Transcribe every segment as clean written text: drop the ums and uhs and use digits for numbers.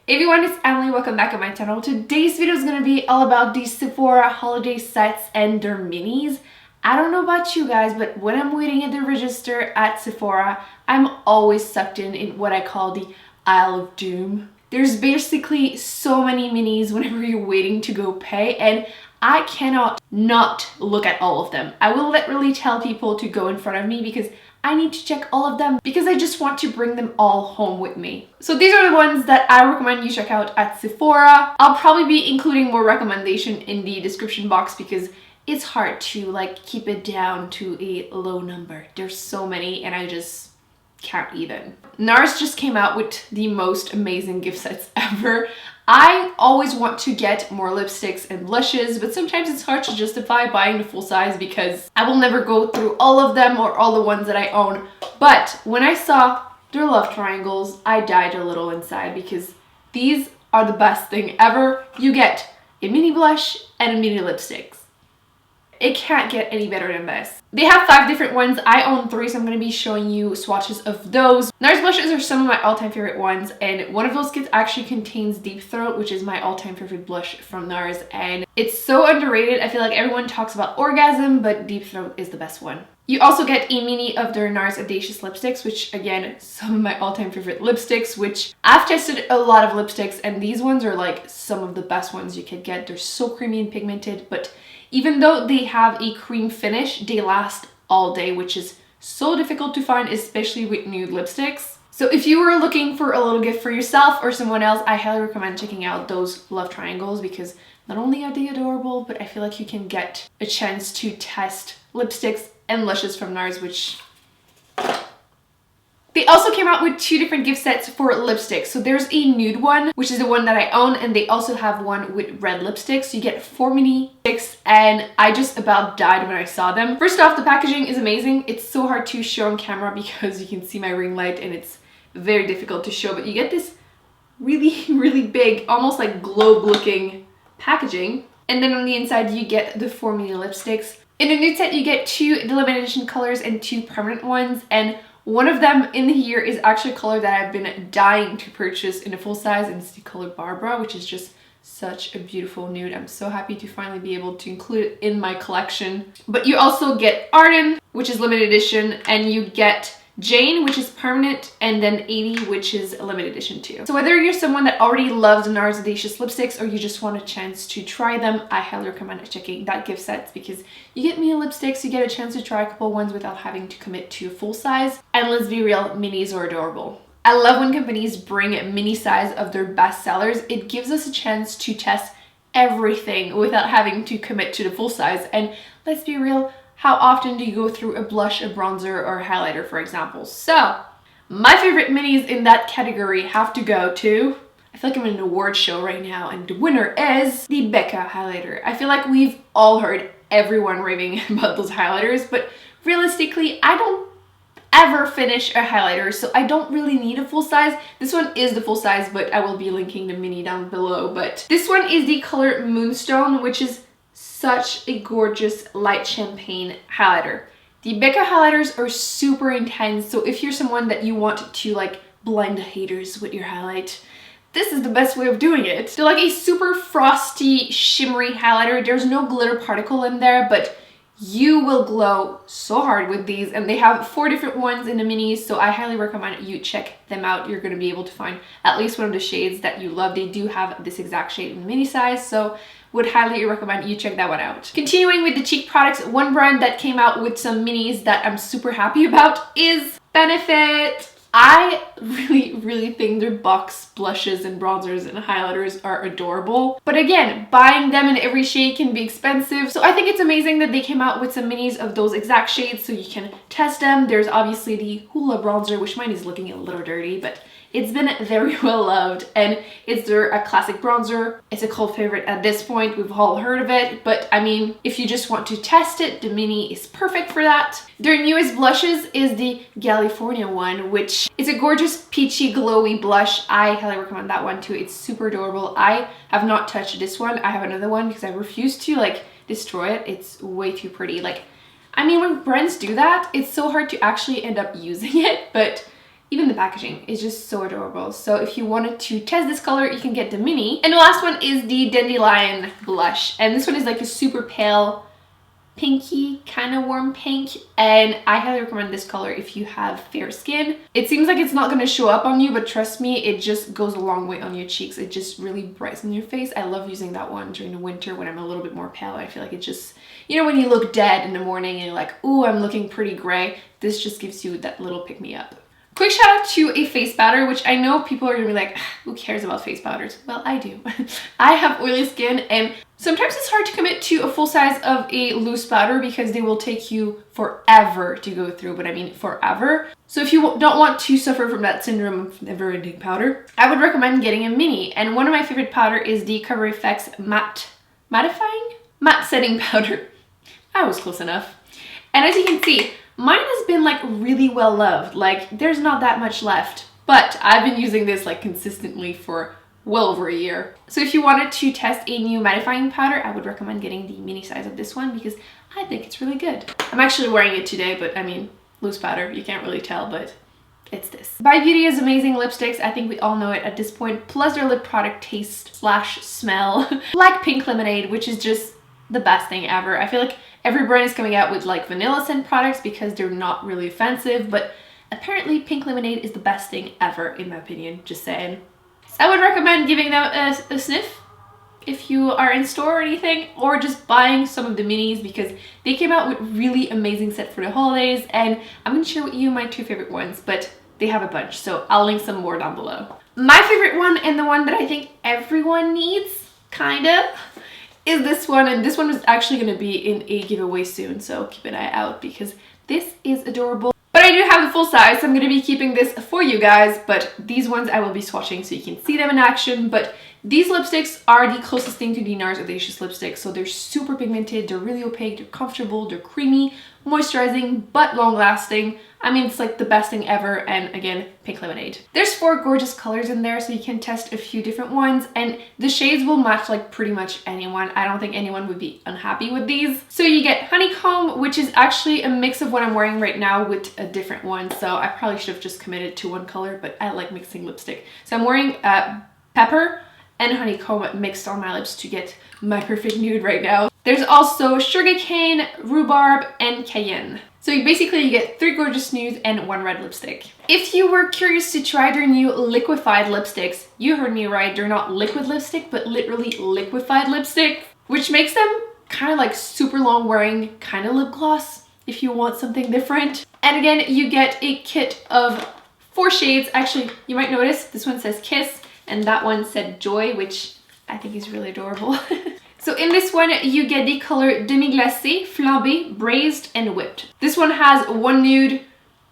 Everyone, it's Emily. Welcome back on my channel. Today's video is going to be all about these Sephora holiday sets and their minis. I don't know about you guys, but when I'm waiting at the register at Sephora, I'm always sucked in what I call the Aisle of Doom. There's basically so many minis whenever you're waiting to go pay, and I cannot not look at all of them. I will literally tell people to go in front of me because I need to check all of them because I just want to bring them all home with me. So these are the ones that I recommend you check out at Sephora. I'll probably be including more recommendation in the description box because it's hard to keep it down to a low number. There's so many and I just can't even. Nars just came out with the most amazing gift sets ever. I always want to get more lipsticks and blushes, but sometimes it's hard to justify buying the full size because I will never go through all of them or all the ones that I own. But when I saw their love triangles, I died a little inside because these are the best thing ever. You get a mini blush and a mini lipsticks. It can't get any better than this. They have 5 different ones. I own 3, so I'm going to be showing you swatches of those. Nars blushes are some of my all-time favorite ones, and one of those kits actually contains Deep Throat, which is my all-time favorite blush from Nars, and it's so underrated. I feel like everyone talks about Orgasm, but Deep Throat is the best one. You also get a mini of their Nars Audacious lipsticks, which again, some of my all-time favorite lipsticks, which I've tested a lot of lipsticks, and these ones are like some of the best ones you could get. They're so creamy and pigmented, but even though they have a cream finish, they last all day, which is so difficult to find, especially with nude lipsticks. So if you were looking for a little gift for yourself or someone else, I highly recommend checking out those love triangles because not only are they adorable, but I feel like you can get a chance to test lipsticks and blushes from Nars, which... They also came out with 2 different gift sets for lipsticks. So there's a nude one, which is the one that I own, and they also have one with red lipsticks. So you get 4 mini sticks, and I just about died when I saw them. First off, the packaging is amazing. It's so hard to show on camera because you can see my ring light and it's very difficult to show, but you get this really big, almost like globe looking packaging. And then on the inside, you get the 4 mini lipsticks. In the nude set, you get 2 limited edition colors and 2 permanent ones, and one of them in here is actually a color that I've been dying to purchase in a full size, and it's the color Barbara, which is just such a beautiful nude. I'm so happy to finally be able to include it in my collection. But you also get Ardon, which is limited edition, and you get Jane, which is permanent, and then 80, which is a limited edition too. So whether you're someone that already loves Nars Audacious lipsticks or you just want a chance to try them, I highly recommend checking that gift sets because you get mini lipsticks, you get a chance to try a couple ones without having to commit to a full size. And let's be real, minis are adorable. I love when companies bring mini size of their best sellers. It gives us a chance to test everything without having to commit to the full size. And let's be real, how often do you go through a blush, a bronzer, or a highlighter, for example? So, my favorite minis in that category have to go to... I feel like I'm in an award show right now, and the winner is the Becca highlighter. I feel like we've all heard everyone raving about those highlighters, but realistically, I don't ever finish a highlighter, so I don't really need a full size. This one is the full size, but I will be linking the mini down below. But this one is the color Moonstone, which is such a gorgeous light champagne highlighter. The Becca highlighters are super intense, so if you're someone that you want to blind the haters with your highlight, this is the best way of doing it. They're like a super frosty, shimmery highlighter. There's no glitter particle in there, but you will glow so hard with these, and they have 4 different ones in the minis, so I highly recommend you check them out. You're going to be able to find at least one of the shades that you love. They do have this exact shade in mini size, so would highly recommend you check that one out. Continuing with the cheek products, one brand that came out with some minis that I'm super happy about is Benefit. I really think their box blushes and bronzers and highlighters are adorable. But again, buying them in every shade can be expensive. So I think it's amazing that they came out with some minis of those exact shades so you can test them. There's obviously the Hoola Bronzer, which mine is looking a little dirty, but it's been very well loved, and it's a classic bronzer. It's a cult favorite at this point. We've all heard of it, but I mean, if you just want to test it, the mini is perfect for that. Their newest blushes is the California one, which is a gorgeous peachy glowy blush. I highly recommend that one too. It's super adorable. I have not touched this one. I have another one because I refuse to destroy it. It's way too pretty. I mean, when brands do that, it's so hard to actually end up using it, but even the packaging is just so adorable. So if you wanted to test this color, you can get the mini. And the last one is the Dandelion blush. And this one is like a super pale, pinky, kind of warm pink. And I highly recommend this color if you have fair skin. It seems like it's not going to show up on you, but trust me, it just goes a long way on your cheeks. It just really brightens your face. I love using that one during the winter when I'm a little bit more pale. I feel like it just, you know, when you look dead in the morning and you're like, ooh, I'm looking pretty gray. This just gives you that little pick me up. Quick shout out to a face powder, which I know people are gonna be like, who cares about face powders? Well, I do. I have oily skin, and sometimes it's hard to commit to a full size of a loose powder because they will take you forever to go through, but I mean forever. So if you don't want to suffer from that syndrome of never-ending powder, I would recommend getting a mini. And one of my favorite powder is the Cover FX Matte Setting Powder. I was close enough. And as you can see, mine has been like really well loved. Like there's not that much left, but I've been using this like consistently for well over a year. So if you wanted to test a new mattifying powder, I would recommend getting the mini size of this one because I think it's really good. I'm actually wearing it today, but I mean, loose powder, you can't really tell, but it's this. By Beauty is amazing lipsticks. I think we all know it at this point. Plus their lip product taste / smell like pink lemonade, which is just the best thing ever. I feel like every brand is coming out with like vanilla scent products because they're not really offensive, but apparently pink lemonade is the best thing ever in my opinion, just saying. So I would recommend giving them a sniff if you are in store or anything, or just buying some of the minis because they came out with really amazing set for the holidays, and I'm gonna share with you my 2 favorite ones, but they have a bunch, so I'll link some more down below. My favorite one, and the one that I think everyone needs, kind of, is this one, and this one is actually going to be in a giveaway soon, so keep an eye out because this is adorable. But I do have the full size, so I'm going to be keeping this for you guys, but these ones I will be swatching so you can see them in action. But these lipsticks are the closest thing to the Nars Audacious lipsticks, so they're super pigmented, they're really opaque, they're comfortable, they're creamy, moisturizing, but long lasting. I mean, it's like the best thing ever, and again, pink lemonade. There's 4 gorgeous colors in there, so you can test a few different ones, and the shades will match like pretty much anyone. I don't think anyone would be unhappy with these. So you get Honeycomb, which is actually a mix of what I'm wearing right now with a different one, so I probably should have just committed to one color, but I like mixing lipstick. So I'm wearing Pepper and Honeycomb mixed on my lips to get my perfect nude right now. There's also Sugarcane, Rhubarb, and Cayenne. So you get 3 gorgeous nudes and 1 red lipstick. If you were curious to try their new liquefied lipsticks, you heard me right, they're not liquid lipstick, but literally liquefied lipstick, which makes them kind of like super long wearing kind of lip gloss if you want something different. And again, you get a kit of 4 shades. Actually, you might notice this one says Kiss and that one said Joy, which I think is really adorable. So in this one, you get the color Demi-Glace, Flambe, Braised, and Whipped. This one has 1 nude,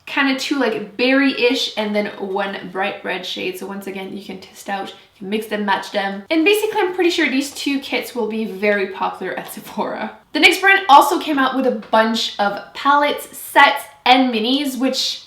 kind of 2 like berry-ish, and then 1 bright red shade. So once again, you can test out, you can mix them, match them. And basically, I'm pretty sure these 2 kits will be very popular at Sephora. The next brand also came out with a bunch of palettes, sets, and minis, which,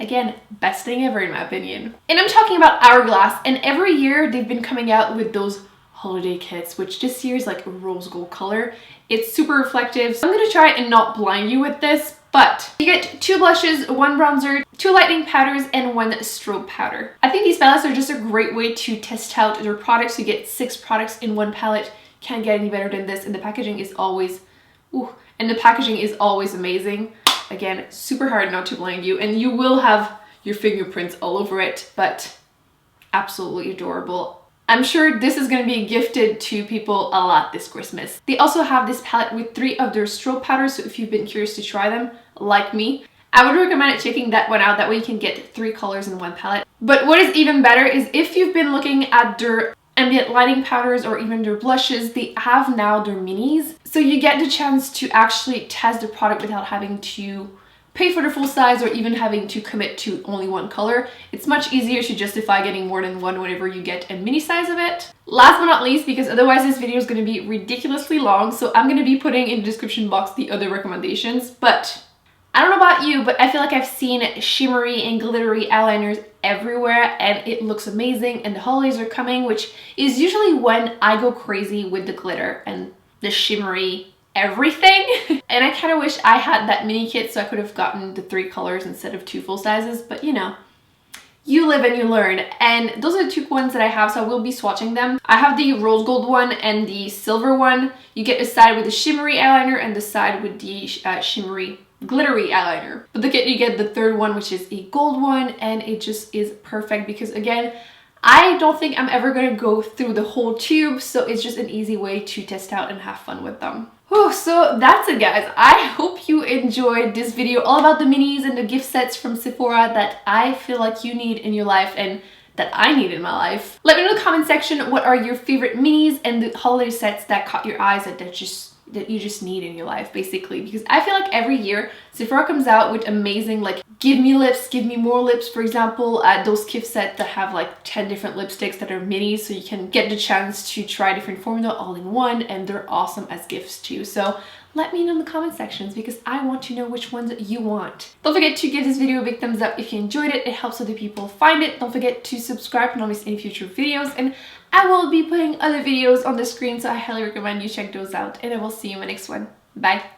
again, best thing ever in my opinion. And I'm talking about Hourglass, and every year they've been coming out with those holiday kits, which this year is like a rose gold color. It's super reflective, so I'm gonna try and not blind you with this, but you get 2 blushes, 1 bronzer, 2 lightening powders, and 1 strobe powder. I think these palettes are just a great way to test out their products. You get 6 products in 1 palette. Can't get any better than this, and the packaging is always, amazing. Again, super hard not to blind you, and you will have your fingerprints all over it, but absolutely adorable. I'm sure this is going to be gifted to people a lot this Christmas. They also have this palette with 3 of their strobe powders, so if you've been curious to try them, like me, I would recommend checking that one out. That way you can get 3 colors in 1 palette. But what is even better is if you've been looking at their ambient lighting powders or even their blushes, they have now their minis. So you get the chance to actually test the product without having to pay for the full size or even having to commit to only 1 color. It's much easier to justify getting more than 1 whenever you get a mini size of it. Last but not least, because otherwise this video is going to be ridiculously long, so I'm going to be putting in the description box the other recommendations. But I don't know about you, but I feel like I've seen shimmery and glittery eyeliners everywhere and it looks amazing, and the holidays are coming, which is usually when I go crazy with the glitter and the shimmery everything. And I kind of wish I had that mini kit so I could have gotten the 3 colors instead of 2 full sizes, but you know, you live and you learn. And those are the two ones that I have, so I will be swatching them. I have the rose gold one and the silver one. You get the side with the shimmery eyeliner and the side with the shimmery glittery eyeliner. But you get the third one, which is a gold one, and it just is perfect because, again, I don't think I'm ever gonna go through the whole tube, so it's just an easy way to test out and have fun with them. Oh, so that's it, guys. I hope you enjoyed this video all about the minis and the gift sets from Sephora that I feel like you need in your life and that I need in my life. Let me know in the comment section what are your favorite minis and the holiday sets that caught your eyes that you just need in your life, basically, because I feel like every year Sephora comes out with amazing, like, give me lips, give me more lips, for example, those gift sets that have like 10 different lipsticks that are minis, so you can get the chance to try different formula all in one, and they're awesome as gifts too. So let me know in the comment sections because I want to know which ones you want. Don't forget to give this video a big thumbs up if you enjoyed it. It helps other people find it. Don't forget to subscribe to not miss any future videos, and I will be putting other videos on the screen, so I highly recommend you check those out, and I will see you in my next one. Bye!